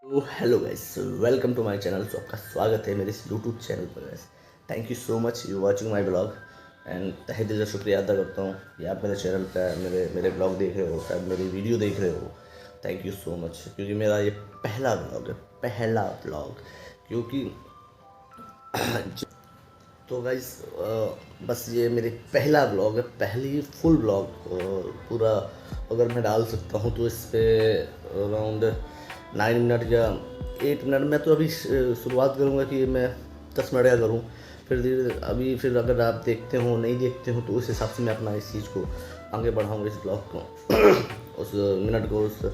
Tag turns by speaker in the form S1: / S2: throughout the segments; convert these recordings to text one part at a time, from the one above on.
S1: तो hello guys, welcome to my channel. तो आपका स्वागत है मेरे इस यूट्यूब चैनल पर guys. Thank you so much you watching my blog and तहे दिल से शुक्रिया अदा करता हूँ कि आप मेरे चैनल पर मेरे ब्लॉग देख रहे हो, शायद मेरी वीडियो देख रहे हो। थैंक यू सो मच, क्योंकि मेरा ये पहला ब्लॉग है, पहला ब्लॉग। क्योंकि तो गाइस बस ये मेरे पहला ब्लॉग है, पहली फुल ब्लॉग पूरा अगर मैं डाल सकता हूँ तो इस पर अराउंड 9 मिनट या 8 मिनट। मैं तो अभी शुरुआत करूँगा कि मैं 10 मिनट का करूँ, फिर धीरे अभी फिर अगर आप देखते हो नहीं देखते हो तो उस हिसाब से मैं अपना इस चीज़ को आगे बढ़ाऊँगा, इस ब्लॉग को उस मिनट को, उस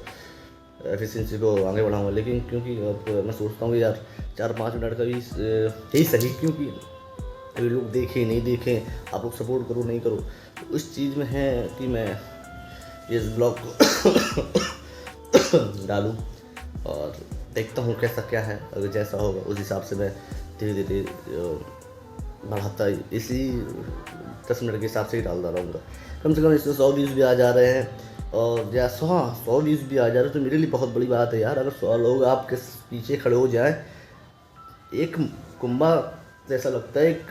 S1: एफिशिएंसी को आगे बढ़ाऊँगा। लेकिन क्योंकि अब मैं सोचता हूँ कि यार 4-5 मिनट का भी यही सही, क्योंकि अभी लोग देखें नहीं देखें, आप लोग सपोर्ट करो नहीं करो, तो उस चीज़ में है कि मैं इस ब्लॉग को डालूँ और देखता हूँ कैसा क्या है। अगर जैसा होगा उस हिसाब से मैं धीरे धीरे बढ़ाता इसी 10 मिनट के हिसाब से ही डालता रहूँगा। कम से कम इसमें 100 व्यूज़ भी आ जा रहे हैं, और या 100 व्यूज़ भी आ जा रहे हैं तो मेरे लिए बहुत बड़ी बात है यार। अगर 100 लोग आपके पीछे खड़े हो जाएँ, एक कुंभा जैसा लगता है, एक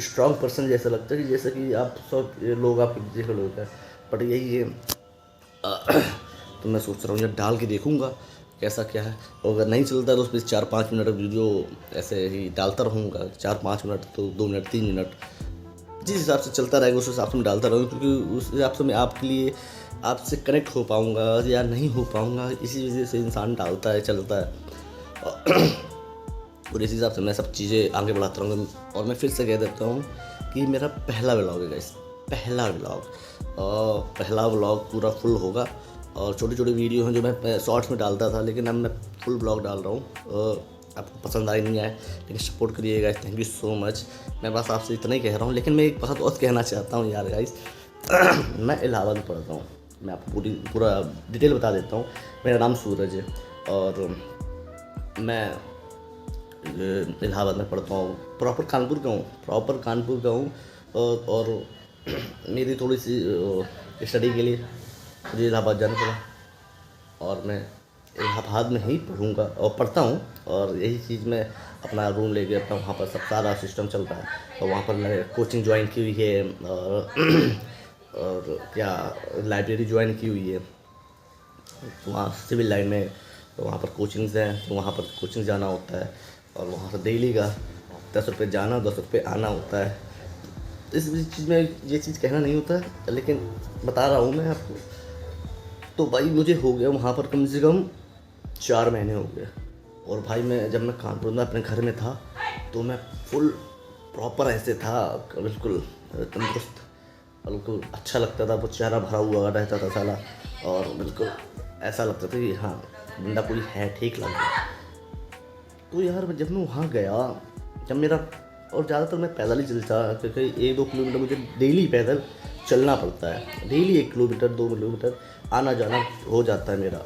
S1: स्ट्रॉन्ग पर्सन जैसा लगता है कि जैसे कि आप 100 लोग आपके पीछे खड़े होते हैं। बट यही है तो मैं सोच रहा हूँ यार डाल के देखूँगा कैसा क्या है। और अगर नहीं चलता तो उस पर 4-5 मिनट वीडियो ऐसे ही डालता रहूँगा। 4-5 मिनट तो 2 मिनट 3 मिनट जिस हिसाब से चलता रहेगा उस हिसाब से मैं डालता रहूँगा, क्योंकि उस हिसाब से मैं आपके लिए आपसे कनेक्ट हो पाऊँगा या नहीं हो पाऊँगा। इसी वजह से इंसान डालता है, चलता है और इस हिसाब से मैं सब चीज़ें आगे बढ़ाता रहूँगा। और मैं फिर से कह देता हूँ कि मेरा पहला व्लॉग है गाइस, पहला व्लॉग पूरा फुल होगा। और छोटी छोटी वीडियो हैं जो मैं शॉर्ट्स में डालता था, लेकिन अब मैं फुल ब्लॉग डाल रहा हूँ। आपको पसंद आए नहीं आए लेकिन सपोर्ट करिएगा, थैंक यू सो मच। मैं बस आपसे इतना ही कह रहा हूँ, लेकिन मैं एक बात और कहना चाहता हूँ यार गाइस। मैं इलाहाबाद में पढ़ता हूँ, मैं आपको पूरा डिटेल बता देता हूँ। मेरा नाम सूरज है और मैं इलाहाबाद में पढ़ता हूँ। प्रॉपर कानपुर का हूँ। और मेरी थोड़ी सी स्टडी के लिए मुझे इलाहाबाद जाना पड़ा, और मैं इलाहाबाद में ही पढ़ूँगा और पढ़ता हूँ। और यही चीज़ मैं अपना रूम लेके अपना वहाँ पर सब सारा सिस्टम चल रहा है। और वहाँ पर मैंने कोचिंग ज्वाइन की हुई है, और क्या लाइब्रेरी ज्वाइन की हुई है। तो वहाँ सिविल लाइन में, तो वहाँ पर कोचिंग्स हैं, तो वहाँ पर कोचिंग जाना होता है। और वहाँ से डेली का 10 रुपये जाना 10 रुपये आना होता है। इस चीज़ में ये चीज़ कहना नहीं होता है, लेकिन बता रहा हूँ मैं आपको। तो भाई मुझे हो गया वहाँ पर कम से कम 4 महीने हो गए। और भाई मैं जब मैं कानपुर में अपने घर में था तो मैं फुल प्रॉपर ऐसे था, बिल्कुल तंदुरुस्त, बिल्कुल अच्छा लगता था। वो चेहरा भरा हुआ रहता था साला, और बिल्कुल ऐसा लगता था कि हाँ बंदा कोई है, ठीक लग रहा। तो यार जब मैं वहाँ गया, जब मेरा, और ज़्यादातर मैं पैदल ही चलता, क्योंकि 1-2 किलोमीटर मुझे डेली पैदल चलना पड़ता है। डेली 1 किलोमीटर 2 किलोमीटर आना जाना हो जाता है मेरा।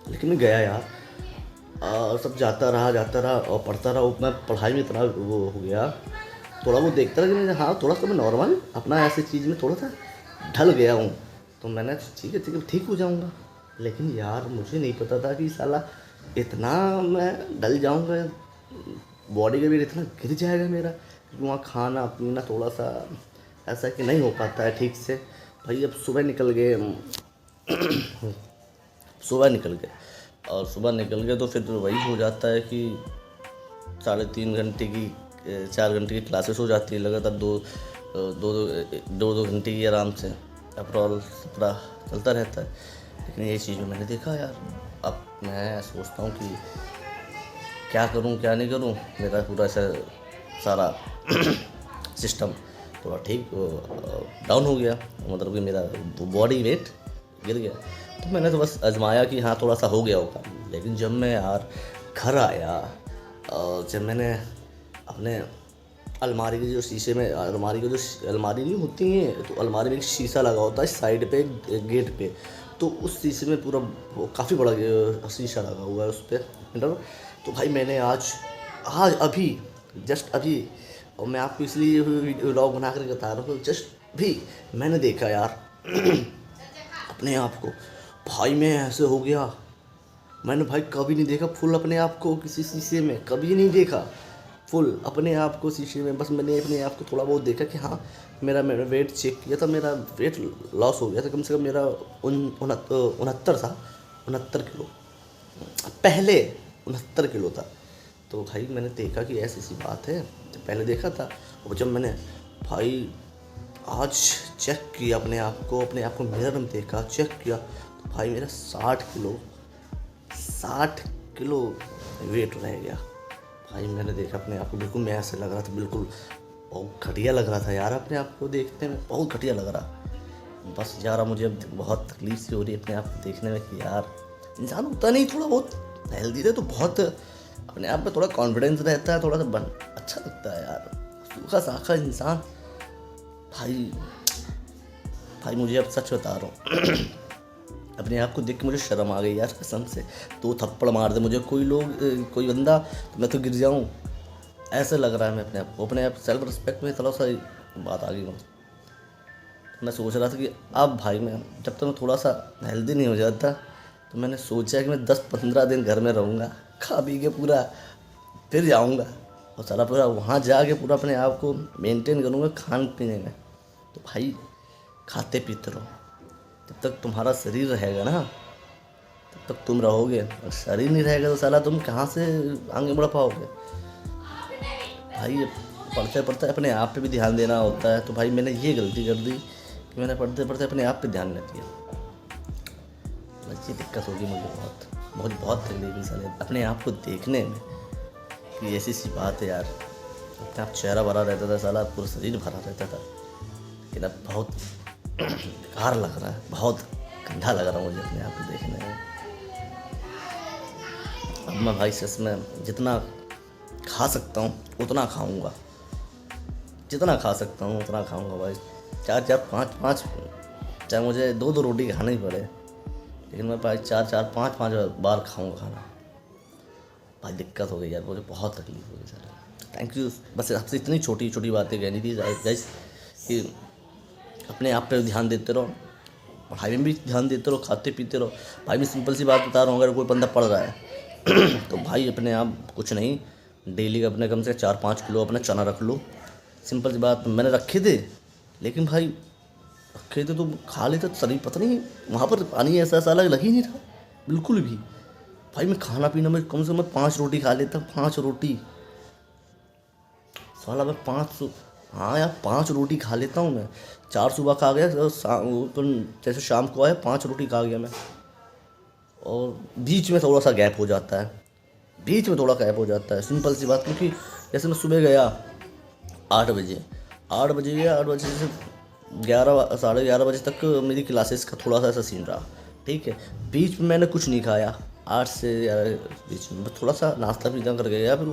S1: लेकिन मैं गया यार, सब जाता रहा और पढ़ता रहा। मैं पढ़ाई में इतना वो हो गया, थोड़ा वो देखता रहा कि मैं हाँ थोड़ा सा मैं नॉर्मल अपना ऐसी चीज़ में थोड़ा सा ढल गया हूँ। तो मैंने ठीक है ठीक हो जाऊँगा। लेकिन यार मुझे नहीं पता था कि साला इतना मैं डल जाऊँगा, बॉडी का वेट इतना गिर जाएगा मेरा, क्योंकि वहाँ खाना पीना थोड़ा सा ऐसा कि नहीं हो पाता है ठीक से। भाई अब सुबह निकल गए और सुबह निकल गए तो फिर वही हो जाता है कि 3.5 घंटे की 4 घंटे की क्लासेस हो जाती है लगातार, दो घंटे की आराम से अप्रॉल पूरा चलता रहता है। लेकिन ये चीज़ में मैंने देखा यार, अब मैं सोचता हूँ कि क्या करूँ क्या नहीं करूँ। मेरा पूरा ऐसा सारा सिस्टम थोड़ा ठीक डाउन हो गया, मतलब कि मेरा बॉडी वेट गिर गया। तो मैंने तो बस आजमाया कि हाँ थोड़ा सा हो गया होगा। लेकिन जब मैं यार घर आया, और जब मैंने अपने अलमारी के जो शीशे में, अलमारी नहीं होती है, तो अलमारी में एक शीशा लगा होता है साइड पे गेट पे, तो उस शीशे में पूरा काफ़ी बड़ा शीशा लगा हुआ है उस पर मिरर। तो भाई मैंने आज अभी जस्ट अभी, और मैं आपको इसलिए व्लॉग बना कर बता रहा हूँ, जस्ट भी मैंने देखा यार अपने आप को। भाई मैं ऐसे हो गया, मैंने भाई कभी नहीं देखा फुल अपने आप को किसी शीशे में, कभी नहीं देखा फुल अपने आप को शीशे में। बस मैंने अपने आप को थोड़ा बहुत देखा कि हाँ मैंने वेट चेक किया था, मेरा वेट लॉस हो गया था, कम से कम मेरा 69 था, 69 किलो पहले, 69 किलो था। तो भाई मैंने देखा कि ऐसी सी बात है, तो पहले देखा था। और जब मैंने भाई आज चेक किया अपने आप को मिरर में देखा, चेक किया, तो भाई मेरा 60 किलो वेट रह गया। भाई मैंने देखा अपने आप को, बिल्कुल मैं ऐसे लग रहा था, बिल्कुल बहुत घटिया लग रहा था यार, अपने आप को देखने में बहुत घटिया लग रहा। बस यार मुझे अब बहुत तकलीफ सी हो रही है अपने आप को देखने में कि यार इंसान होता नहीं थोड़ा बहुत हेल्दी रहे तो बहुत अपने आप में थोड़ा कॉन्फिडेंस रहता है, थोड़ा सा अच्छा लगता है यार, सूखा साखा इंसान। भाई मुझे अब सच बता रहा हूँ अपने आप को देख के मुझे शर्म आ गई यार कसम से। 2 थप्पड़ मार दे मुझे कोई बंदा तो मैं तो गिर जाऊँ, ऐसे लग रहा है। मैं अपने आप सेल्फ रिस्पेक्ट में थोड़ा सा बात आ गई। मैं सोच रहा था कि अब भाई मैं जब तक मैं थोड़ा सा हेल्दी नहीं हो जाता, तो मैंने सोचा कि मैं 10-15 दिन घर में रहूँगा, खा पी के पूरा फिर जाऊँगा और सारा पूरा वहाँ जाके पूरा अपने आप को मेंटेन करूँगा खान पीने में। तो भाई खाते पीते रहो, जब तक तुम्हारा शरीर रहेगा ना तब तक तुम रहोगे, और शरीर नहीं रहेगा तो साला तुम कहाँ से आगे बढ़ पाओगे। भाई पढ़ते पढ़ते अपने आप पे भी ध्यान देना होता है। तो भाई मैंने ये गलती कर दी कि मैंने पढ़ते पढ़ते अपने आप पे ध्यान नहीं दिया। बस ये दिक्कत होगी मुझे बहुत तकलीफ है साले अपने आप को देखने में कि ऐसी सी बात है यार। अपने आप चेहरा भरा रहता था साला, पूरा शरीर भरा रहता था, लेकिन अब बहुत बेकार लग रहा है, बहुत गंदा लग रहा है मुझे अपने आप को देखने में। अब मैं भाई सच में जितना खा सकता हूँ उतना खाऊंगा, जितना खा सकता हूँ उतना खाऊंगा भाई। 4-4 5-5 चाहे मुझे 2-2 रोटी खानी पड़े, लेकिन मैं भाई 4-4 5-5 बार खाऊंगा खाना। भाई दिक्कत हो गई यार, मुझे बहुत तकलीफ हो गई सर। Thank you. बस आपसे इतनी छोटी छोटी बातें कहनी थी गाइस कि अपने आप पे ध्यान देते रहो, पढ़ाई में भी ध्यान देते रहो, खाते पीते रहो। भाई मैं सिंपल सी बात बता रहा हूँ, अगर कोई बंदा पढ़ रहा है तो भाई अपने आप कुछ नहीं, डेली का अपने कम से 4-5 किलो अपना चना रख लो। सिंपल सी बात, मैंने रखे थे, लेकिन भाई रखे थे तो खा लेते तो शरीर पता नहीं वहाँ पर पानी ऐसा अलग लग ही नहीं था बिल्कुल भी। भाई मैं खाना पीना में कम से कम 5 रोटी खा लेता, 5 रोटी साला मैं 500, हाँ यार 5 रोटी खा लेता हूँ मैं। 4 सुबह खा गया, तो जैसे शाम को आया 5 रोटी खा गया मैं। और बीच में थोड़ा सा गैप हो जाता है, सिंपल सी बात। क्योंकि जैसे मैं सुबह गया 8 बजे, 8 बजे गया, 8 बजे से 11 साढ़े 11 बजे तक मेरी क्लासेस का थोड़ा सा ऐसा सीन रहा, ठीक है। बीच में मैंने कुछ नहीं खाया, 8 से 11 बीच में थोड़ा सा नाश्ता पीना कर गया। फिर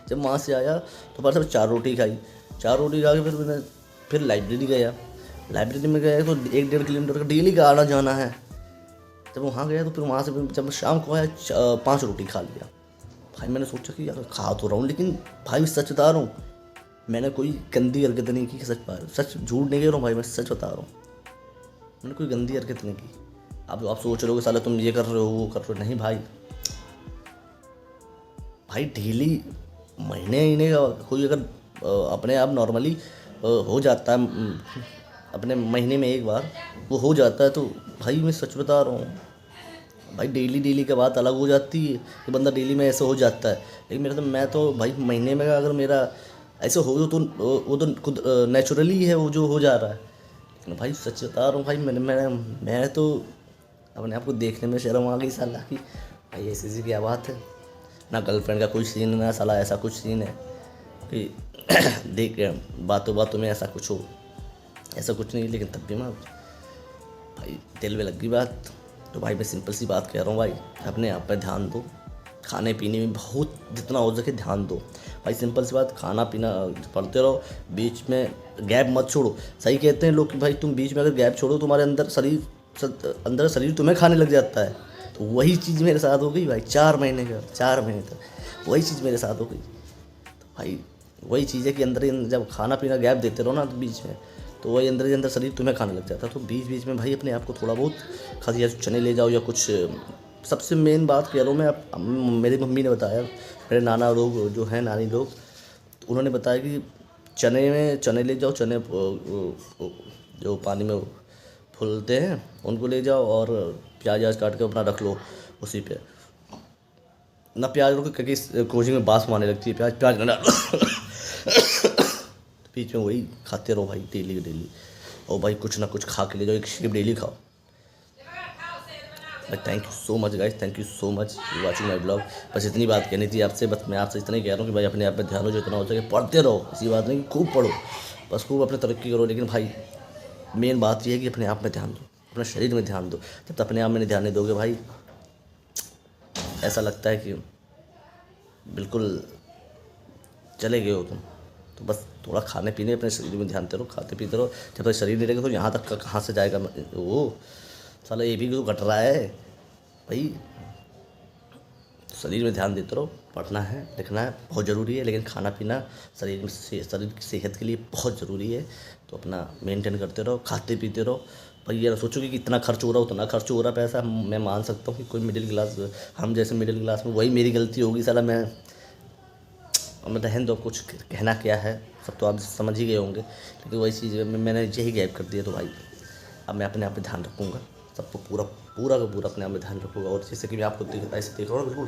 S1: जब वहाँ से आया तो पर 4 रोटी खाई, 4 रोटी खा के फिर लाइब्रेरी गया। लाइब्रेरी में गया तो 1-1.5 किलोमीटर का डेली का आना जाना है। जब वहाँ गया तो फिर वहाँ से जब शाम को आया 5 रोटी खा लिया। भाई मैंने सोचा कि यार खा तो रहा हूँ, लेकिन भाई सच बता रहा हूँ मैंने कोई गंदी हरकत नहीं की। सच झूठ नहीं कह रहा हूँ भाई, मैं सच बता रहा हूँ, मैंने कोई गंदी हरकत नहीं की। अब आप सोच रहे हो कि साला तुम ये कर रहे हो वो कर रहे हो, नहीं भाई डेली महीने का कोई अगर अपने आप नॉर्मली हो जाता है, अपने महीने में एक बार वो हो जाता है, तो भाई मैं सच बता रहा हूँ भाई डेली का बात अलग हो जाती है कि बंदा डेली में ऐसे हो जाता है। लेकिन मैं तो भाई महीने में अगर मेरा ऐसे हो तो वो तो खुद नेचुरली है वो जो हो जा रहा है। लेकिन भाई सच बता रहा हूँ भाई मैं तो अपने आप को देखने में शर्म आ गई साला कि भाई ऐसी क्या बात है। ना गर्लफ्रेंड का कोई सीन, ना साला ऐसा कुछ सीन है कि देख बातों में ऐसा कुछ हो, ऐसा कुछ नहीं। लेकिन तब भी मैं भाई दिल में लग गई बात। तो भाई मैं सिंपल सी बात कह रहा हूँ भाई, अपने आप पे ध्यान दो, खाने पीने में बहुत जितना हो सके ध्यान दो भाई। सिंपल सी बात, खाना पीना पढ़ते रहो, बीच में गैप मत छोड़ो। सही कहते हैं लोग कि भाई तुम बीच में अगर गैप छोड़ो तुम्हारे अंदर शरीर तुम्हें खाने लग जाता है। तो वही चीज़ मेरे साथ हो गई भाई, 4 महीने तक वही चीज़ मेरे साथ हो गई। तो भाई वही चीज़ है कि अंदर ही जब खाना पीना गैप देते रहो ना तो बीच में, तो वही अंदर ही अंदर शरीर तुम्हें खाने लग जाता है। तो बीच में भाई अपने आप को थोड़ा बहुत खा दिया, चने ले जाओ या कुछ सबसे मेन बात कह रहा हूँ मैं, अब मेरी मम्मी ने बताया, मेरे नाना लोग जो हैं, नानी लोग, तो उन्होंने बताया कि चने ले जाओ, चने जो पानी में फूलते हैं उनको ले जाओ, और प्याज व्याज काट के अपना रख लो उसी पे। ना प्याज रखो क्योंकि कोचिंग में बास मारने लगती है, प्याज ना डालो। बीच में वही खाते रहो भाई, डेली डेली। और भाई कुछ ना कुछ खा के ले जाओ, एक शेप डेली खाओ भाई। Thank you so much guys, thank you so much watching my blog. बस इतनी बात कहनी थी आपसे, बस मैं आपसे इतना ही कह रहा हूँ कि भाई अपने आप पे ध्यान दो, जो इतना हो सके पढ़ते रहो। ऐसी बात नहीं कि खूब पढ़ो, बस खूब अपने तरक्की करो, लेकिन भाई मेन बात ये है कि अपने आप में ध्यान दो, अपने शरीर में ध्यान दो। जब तक अपने आप में ध्यान नहीं दोगे भाई, ऐसा लगता है कि बिल्कुल चले गए हो तुम। तो बस थोड़ा खाने पीने, अपने शरीर में ध्यान दे रहो, खाते पीते रहो। जब तक शरीर नहीं रहेगा तो यहाँ तक कहाँ से जाएगा वो साला, ये भी तो घट रहा है भाई। शरीर में ध्यान देते रहो, पढ़ना है, लिखना है, बहुत ज़रूरी है, लेकिन खाना पीना शरीर की सेहत के लिए बहुत ज़रूरी है। तो अपना मेंटेन करते रहो, खाते पीते रहो भाई। ये ना सोचो कि इतना खर्च हो रहा, उतना खर्च हो रहा पैसा। मैं मान सकता हूँ कि कोई मिडिल क्लास, हम जैसे मिडिल क्लास में, वही मेरी गलती होगी साला। मैं रहने दो, कुछ कहना क्या है, सब तो आप समझ ही गए होंगे, लेकिन वही चीज़ मैंने यही गैप कर दिया। तो भाई अब मैं अपने आप पे ध्यान रखूँगा, सबको पूरा का पूरा अपने आप में ध्यान रखूँगा। और जैसे कि मैं आपको ऐसे देख रहा हूँ बिल्कुल,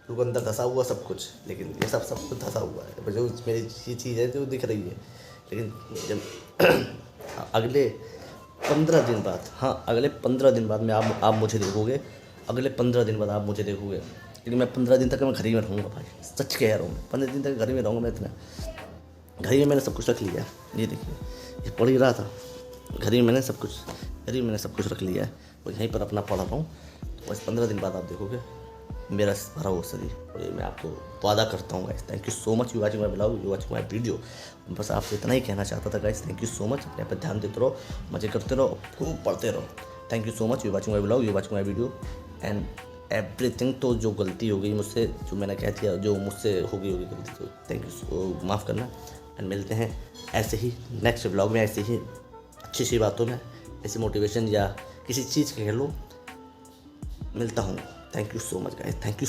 S1: क्योंकि अंदर धंसा हुआ सब कुछ, लेकिन ये सब कुछ धंसा हुआ है। जो मेरी ये चीज़ है जो दिख रही है, लेकिन जब अगले 15 दिन बाद, हाँ अगले 15 दिन बाद मैं आप मुझे देखोगे, अगले 15 दिन बाद आप मुझे देखोगे। लेकिन मैं 15 दिन तक मैं घर ही में रहूँगा भाई, सच कह रहा हूँ। 15 दिन तक घर ही में रहूँगा मैं। इतना घर ही में मैंने सब कुछ रख लिया है। ये देखिए, ये पढ़ ही रहा था, घर ही मैंने सब कुछ रख लिया है, और यहीं पर अपना पढ़ रहा हूँ। तो बस 15 दिन बाद आप देखोगे मेरा भरा हुआ शरीर, और ये मैं आपको वादा करता हूँ guys. Thank you so much you watching my blog, you watching my video. बस आपसे इतना ही कहना चाहता था guys. Thank you so much, अपने पर ध्यान देते रहो, मजे करते रहो, खूब पढ़ते रहो। Thank you so much you watching my blog, you watching my video and everything. तो जो गलती हो गई मुझसे, जो मैंने कह दिया, जो मुझसे होगी गलती, तो थैंक यू सो, माफ़ करना। एंड मिलते हैं ऐसे ही नेक्स्ट ब्लॉग में, ऐसे ही अच्छी सी बातों में, ऐसी मोटिवेशन या किसी चीज़ के कह लो, मिलता हूँ। Thank you so much guys, thank you.